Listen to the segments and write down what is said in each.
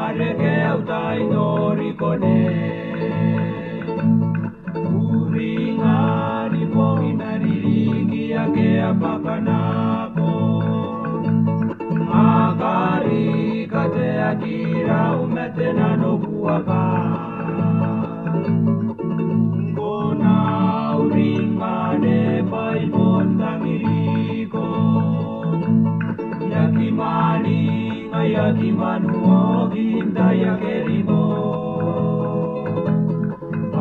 mareke au tai nori kone. Uringa ni pongi na ririki ake apakanako. Makari kate akira umete na nobuaka. Kona uringa ne pai pontangiriko. Yakimani yakimanu oginda yakerimo.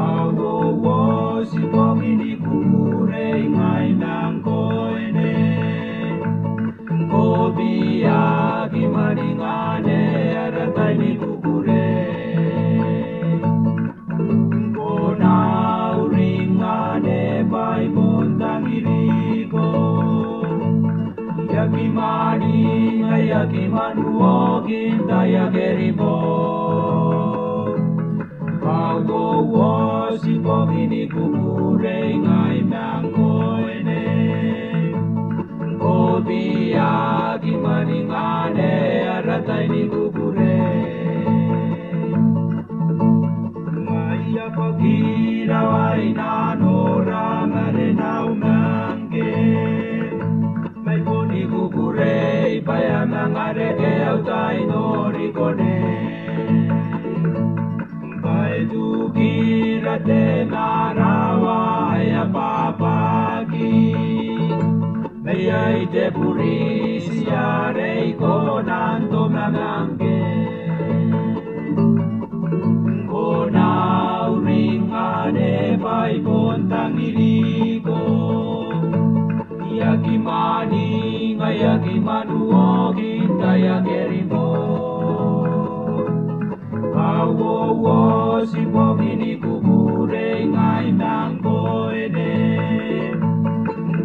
Awo wo si pomini kure ngai nangkoene. Kobi yakimani ngane aratai ni kukure. Kona uringane pai pontangiriko. Yakimani yakimanu oginda yakerimo. Awo wo si pomini kukure ngai nangkoene. Kobi yakimani ngane aratai ni kukure. Maya pakira waina nora marena umange. Mai poni kukure ipaya mangareke au tai nori kone. Pai tukira te narawa ya papaki. Mai ai te purisi are ikonanto mangange. Kona uringane pai pontangiriko. Yakimani yakimanu oginda yakerimo. Awo wo si pomini kukure ngai nangkoene.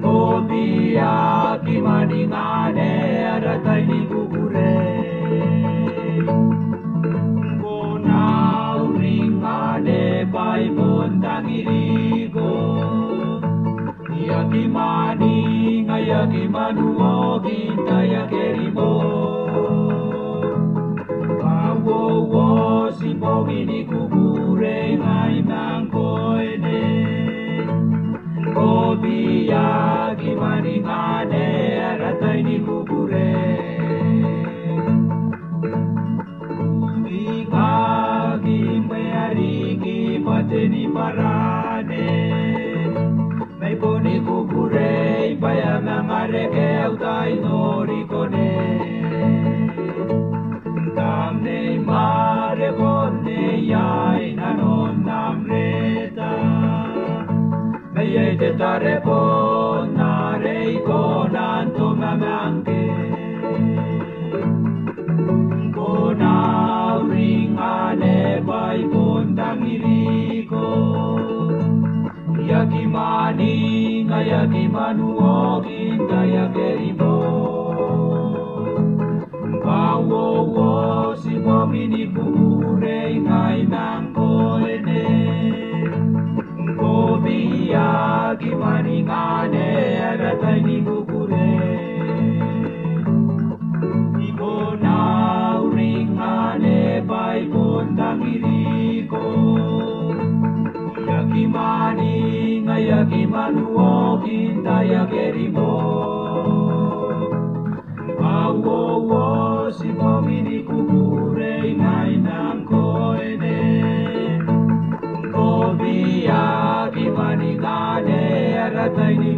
Kobi yakimani ngane aratai ni kukure. Kona uringane pai pontangiriko. Yakimani yakimanu oginda yakerimo. Awo wo si pomini kukure ngai nangkoene. Kobi yakimani ngane aratai ni kukure. Ingagi meariki pateni parane. Mai poni kukure ipaya mangareke au tai nori kone. Tamne mare konne yai nanon namreta. Mai te tare ponare ikonan to mamange. Kona uringane pai pontangiriko. Yakimani yakimanu oginda yakerimo. Awo wo si pomini kukure ngai nangkoene. Kobi yakimani ngane aratai ni kukure. Ikona uringane pai pontangiriko. Yakimani yakimanu oginda yakerimo. Awo wo si pomini kukure ngai nangkoene. Kobi yakimani ngane aratai ni